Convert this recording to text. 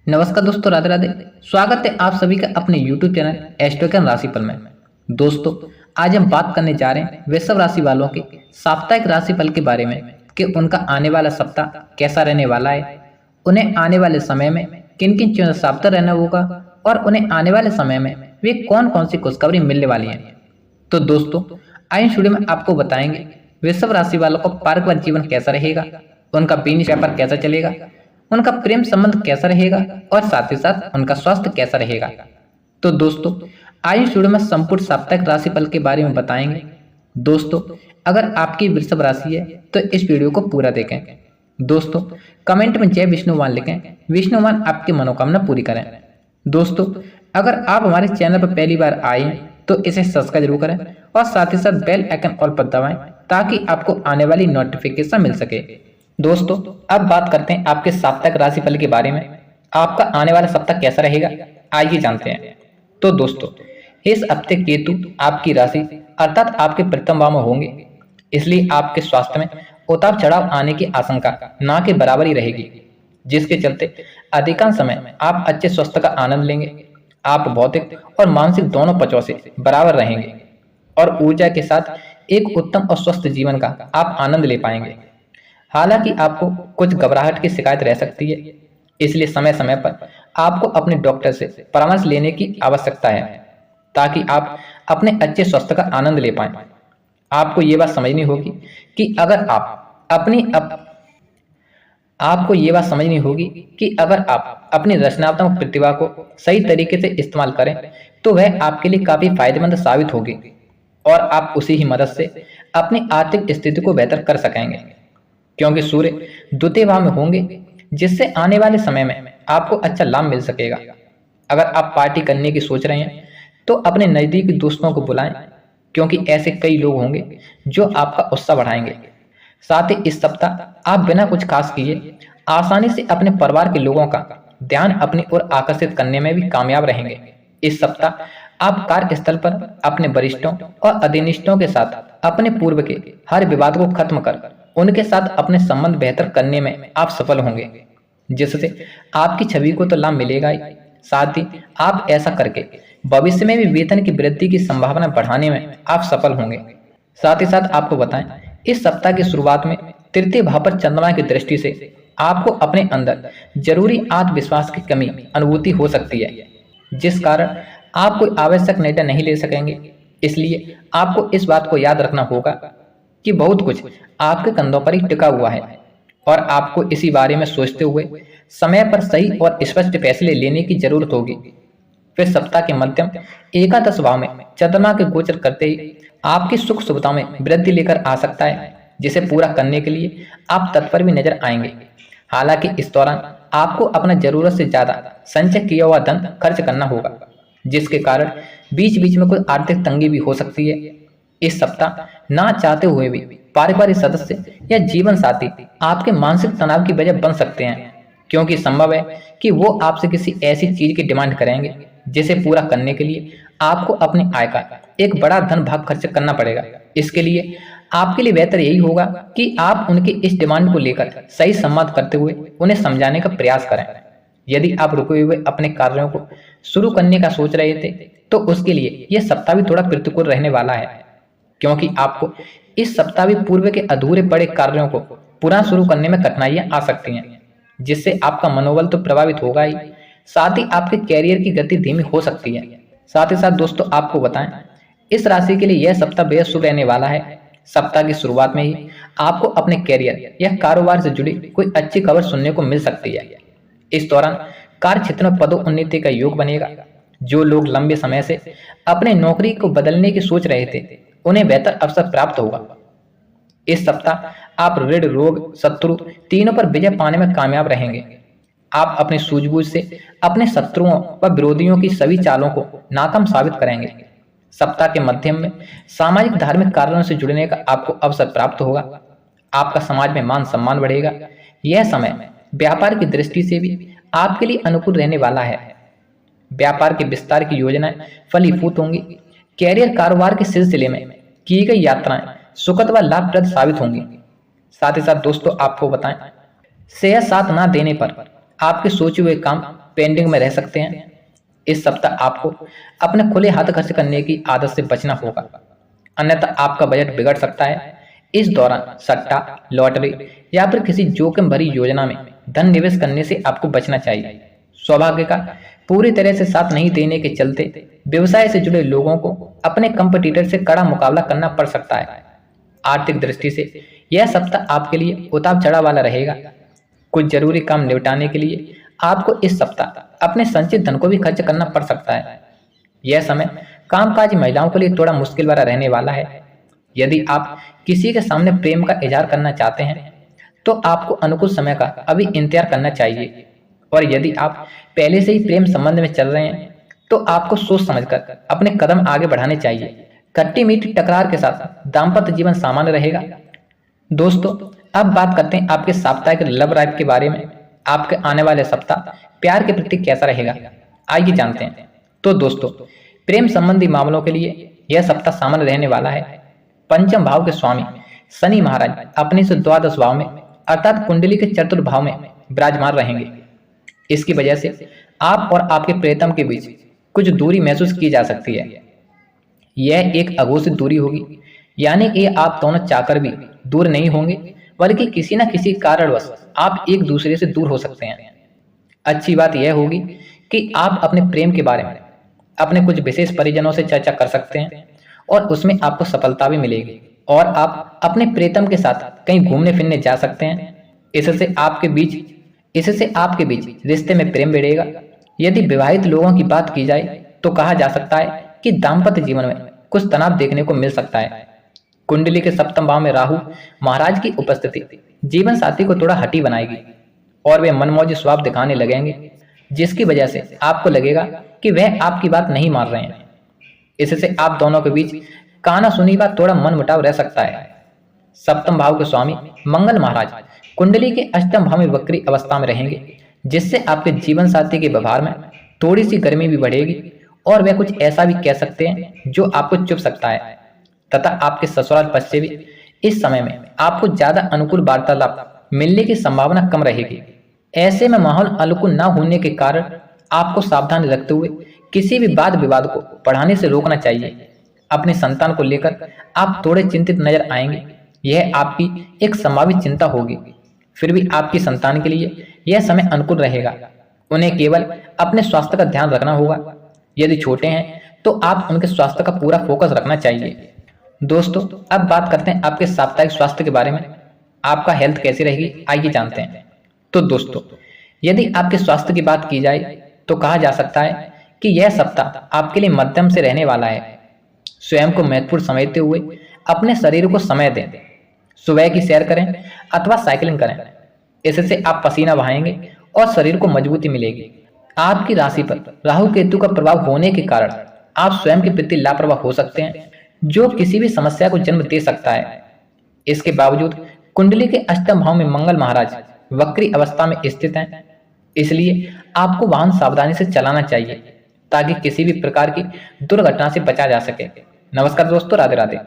नमस्कार दोस्तों, राधे राधे। स्वागत है आप सभी का अपने YouTube चैनल एस्ट्रो राशिफल में। दोस्तों, आज हम बात करने जा रहे हैं वृषभ राशि वालों के साप्ताहिक राशिफल के बारे में कि उनका आने वाला सप्ताह कैसा रहने वाला है, उन्हें आने वाले समय में किन किन चीजों से सावधान रहना होगा और उन्हें आने वाले समय में वे कौन कौन सी खुशखबरी मिलने वाली है। तो दोस्तों, आज इस वीडियो में आपको बताएंगे वृषभ राशि वालों का पारिवारिक जीवन कैसा रहेगा, उनका बिजनेस व्यापार कैसा चलेगा, उनका प्रेम संबंध कैसा रहेगा और साथ ही साथ उनका स्वास्थ्य कैसा रहेगा। तो दोस्तों, आज इस वीडियो में संपूर्ण साप्ताहिक राशिफल के बारे में बताएंगे। दोस्तों, अगर आपकी वृषभ राशि है तो इस वीडियो को पूरा देखें। दोस्तों, कमेंट में जय विष्णुवान लिखें, विष्णुवान आपकी मनोकामना पूरी करें। दोस्तों, अगर आप हमारे चैनल पर पहली बार आए हैं तो इसे सब्सक्राइब जरूर करें और साथ ही साथ बेल आइकन ऑल पर दबाएं ताकि आपको आने वाली नोटिफिकेशन मिल सके। दोस्तों, अब बात करते हैं आपके साप्ताहिक राशिफल के बारे में। आपका आने वाला सप्ताह कैसा रहेगा, आइए जानते हैं। तो दोस्तों, इस हफ्ते केतु आपकी राशि अर्थात आपके प्रथम भाव में होंगे, इसलिए आपके स्वास्थ्य में उतार चढ़ाव आने की आशंका ना के बराबर ही रहेगी, जिसके चलते अधिकांश समय आप अच्छे स्वास्थ्य का आनंद लेंगे। आप भौतिक और मानसिक दोनों पक्षों से बराबर रहेंगे और ऊर्जा के साथ एक उत्तम और स्वस्थ जीवन का आप आनंद ले पाएंगे। हालांकि आपको कुछ घबराहट की शिकायत रह सकती है, इसलिए समय समय पर आपको अपने डॉक्टर से परामर्श लेने की आवश्यकता है ताकि आप अपने अच्छे स्वास्थ्य का आनंद ले पाएं। आपको ये बात समझनी होगी कि अगर आप अपनी रचनात्मक प्रतिभा को सही तरीके से इस्तेमाल करें तो वह आपके लिए काफी फायदेमंद साबित होगी और आप उसी ही मदद से अपनी आर्थिक स्थिति को बेहतर कर सकेंगे, क्योंकि सूर्य द्वितीय भाव में होंगे, जिससे आने वाले समय में आपको अच्छा लाभ मिल सकेगा। अगर आप पार्टी करने की सोच रहे हैं तो अपने नजदीकी दोस्तों को बुलाएं, क्योंकि ऐसे कई लोग होंगे जो आपका उत्साह बढ़ाएंगे। साथ ही इस सप्ताह आप बिना कुछ खास किए आसानी से अपने परिवार के लोगों का ध्यान अपनी ओर आकर्षित करने में भी कामयाब रहेंगे। इस सप्ताह आप कार्यस्थल पर अपने वरिष्ठों और अधीनस्थों के साथ अपने पूर्व के हर विवाद को खत्म कर उनके साथ अपने संबंध बेहतर करने में आप सफल होंगे, जिससे आपकी छवि को तो लाभ मिलेगा ही, साथ ही आप ऐसा करके भविष्य में भी वेतन की वृद्धि की संभावना बढ़ाने में आप सफल होंगे। साथ ही साथ आपको बताएं, इस सप्ताह की शुरुआत में तृतीय भाव पर चंद्रमा की दृष्टि से आपको अपने अंदर जरूरी आत्मविश्वास की कमी अनुभूति हो सकती है, जिस कारण आप कोई आवश्यक निर्णय नहीं ले सकेंगे। इसलिए आपको इस बात को याद रखना होगा कि बहुत कुछ आपके कंधों पर ही टिका हुआ है और आपको इसी बारे में सोचते हुए समय पर सही और स्पष्ट फैसले लेने की जरूरत होगी। फिर सप्ताह के मध्यम एकादश भाव में चंद्रमा के गोचर करते ही आपकी सुख सुविधाओं में वृद्धि लेकर आ सकता है, जिसे पूरा करने के लिए आप तत्पर भी नजर आएंगे। हालांकि इस दौरान आपको अपना जरूरत से ज्यादा संचय किया हुआ धन खर्च करना होगा, जिसके कारण बीच बीच में कोई आर्थिक तंगी भी हो सकती है। इस सप्ताह ना चाहते हुए भी पारिवारिक सदस्य या जीवन साथी आपके मानसिक तनाव की वजह बन सकते हैं, क्योंकि संभव है कि वो आपसे किसी ऐसी चीज की डिमांड करेंगे जिसे पूरा करने के लिए आपको अपनी आय का एक बड़ा धन भाग खर्च करना पड़ेगा। इसके लिए आपके लिए बेहतर यही होगा कि आप उनकी इस डिमांड को लेकर सही संवाद करते हुए उन्हें समझाने का प्रयास करें। यदि आप रुके हुए अपने कार्यों को शुरू करने का सोच रहे थे तो उसके लिए यह सप्ताह भी थोड़ा प्रतिकूल रहने वाला है, क्योंकि आपको इस सप्ताह भी पूर्व के अधूरे पड़े कार्यों को पुनः शुरू करने में कठिनाइयां आ सकती हैं, जिससे आपका मनोबल तो प्रभावित होगा ही, साथ ही आपके कैरियर की गति धीमी हो सकती है। साथ ही साथ दोस्तों, आपको बताएं, इस राशि के लिए यह सप्ताह बेहद शुभ रहने वाला है। सप्ताह की शुरुआत में ही आपको अपने कैरियर या कारोबार से जुड़ी कोई अच्छी खबर सुनने को मिल सकती है। इस दौरान कार्य क्षेत्र में पदोन्नति का योग बनेगा। जो लोग लंबे समय से अपने नौकरी को बदलने की सोच रहे थे उन्हें बेहतर अवसर प्राप्त होगा। इस सप्ताह आप ऋण, रोग, शत्रु तीनों पर विजय पाने में कामयाब रहेंगे। आप अपनी सूझबूझ से अपने शत्रुओं व विरोधियों की सभी चालों को नाकाम साबित करेंगे। सप्ताह के मध्यम में सामाजिक धार्मिक कारणों से जुड़ने का आपको अवसर प्राप्त होगा। आपका समाज में मान सम्मान बढ़ेगा। यह समय व्यापार की दृष्टि से भी आपके लिए अनुकूल रहने वाला है। व्यापार के विस्तार की योजनाएं फलीभूत होंगी। कैरियर कारोबार के सिलसिले में की गई यात्राएं सुखद व लाभप्रद साबित होंगी। साथ ही साथ दोस्तों, आपको बताएं, शेयर साथ ना देने पर आपके सोचे हुए काम पेंडिंग में रह सकते हैं। इस सप्ताह आपको अपने खुले हाथ खर्च करने की आदत से बचना होगा, अन्यथा आपका बजट बिगड़ सकता है। इस दौरान सट्टा, लॉटरी या फिर किसी जोखिम भरी योजना में धन निवेश करने से आपको बचना चाहिए। सौभाग्य का पूरी तरह से साथ नहीं देने के चलते व्यवसाय से जुड़े लोगों को अपने कंपटीटर से कड़ा मुकाबला करना पड़ सकता है। आर्थिक दृष्टि से यह सप्ताह आपके लिए उतार चढ़ाव वाला रहेगा। कुछ जरूरी काम निपटाने के लिए आपको इस सप्ताह अपने संचित धन को भी खर्च करना पड़ सकता है। यह समय कामकाजी महिलाओं के लिए थोड़ा मुश्किल वाला रहने वाला है। यदि आप किसी के सामने प्रेम का इजहार करना चाहते हैं तो आपको अनुकूल समय का अभी इंतजार करना चाहिए, और यदि आप पहले से ही प्रेम संबंध में चल रहे हैं तो आपको सोच समझकर अपने कदम आगे बढ़ाने चाहिए। खट्टी मीठी टकरार के साथ दाम्पत्य जीवन सामान्य रहेगा। दोस्तों, अब बात करते हैं आपके साप्ताहिक लव लाइफ के बारे में। आपके आने वाले सप्ताह प्यार के प्रति कैसा रहेगा, आइए जानते हैं। तो दोस्तों, प्रेम संबंधी मामलों के लिए यह सप्ताह सामान्य रहने वाला है। पंचम भाव के स्वामी शनि महाराज अपने से द्वादश भाव में अर्थात कुंडली के चतुर्थ भाव में विराजमान रहेंगे। इसकी वजह से आप और आपके प्रियतम के बीच कुछ दूरी महसूस की जा सकती है। यह एक अघोषित दूरी होगी, यानी कि आप दोनों चाहकर भी दूर नहीं होंगे, बल्कि किसी न किसी कारणवश आप एक दूसरे से दूर हो सकते हैं। अच्छी बात यह होगी कि आप अपने प्रेम के बारे में अपने कुछ विशेष परिजनों से चर्चा कर सकते हैं और उसमें आपको सफलता भी मिलेगी, और आप अपने प्रियतम के साथ कहीं घूमने फिरने जा सकते हैं। इससे आपके बीच रिश्ते में प्रेम बढ़ेगा। यदि विवाहित लोगों की बात की जाए तो कहा जा सकता है कि दाम्पत्य जीवन में कुछ तनाव देखने को मिल सकता है। कुंडली के सप्तम भाव में राहु महाराज की उपस्थिति जीवन साथी को थोड़ा हठी बनाएगी और वे मनमौजी स्वभाव दिखाने लगेंगे, जिसकी वजह से आपको लगेगा कि वह आपकी बात नहीं मान रहे हैं। इससे आप दोनों के बीच काना सुनी बात थोड़ा मनमुटाव रह सकता है। सप्तम भाव के स्वामी मंगल महाराज कुंडली के अष्टम भाव में वक्री अवस्था में रहेंगे, जिससे आपके जीवन साथी के व्यवहार में थोड़ी सी गर्मी भी बढ़ेगी और वह कुछ ऐसा भी कह सकते हैं जो आपको चुभ सकता है, तथा आपके ससुराल पक्ष से भी इस समय में आपको ज्यादा अनुकूल वार्तालाप मिलने की संभावना कम रहेगी। ऐसे में माहौल अनुकूल न होने के कारण आपको सावधान रखते हुए किसी भी वाद विवाद को बढ़ाने से रोकना चाहिए। अपने संतान को लेकर आप थोड़े चिंतित नजर आएंगे, यह आपकी एक संभावित चिंता होगी। फिर भी आपकी संतान के लिए यह समय अनुकूल रहेगा। उन्हें केवल अपने स्वास्थ्य का ध्यान रखना होगा। यदि छोटे हैं तो आप उनके स्वास्थ्य का पूरा फोकस रखना चाहिए। दोस्तों, अब बात करते हैं आपके साप्ताहिक स्वास्थ्य के बारे में। आपका हेल्थ कैसी रहेगी, आइए जानते हैं। तो दोस्तों, यदि आपके स्वास्थ्य की बात की जाए तो कहा जा सकता है कि यह सप्ताह आपके लिए मध्यम से रहने वाला है। स्वयं को महत्वपूर्ण समझते हुए अपने शरीर को समय दें। सुबह की सैर करें अथवा साइकिलिंग करें, इससे आप पसीना बहाएंगे और शरीर को मजबूती मिलेगी। आपकी राशि पर राहु केतु का प्रभाव होने के कारण आप स्वयं के प्रति लापरवाह हो सकते हैं, जो किसी भी समस्या को जन्म दे सकता है। इसके बावजूद कुंडली के अष्टम भाव में मंगल महाराज वक्री अवस्था में स्थित हैं, इसलिए आपको वाहन सावधानी से चलाना चाहिए ताकि किसी भी प्रकार की दुर्घटना से बचा जा सके। नमस्कार दोस्तों, राधे राधे।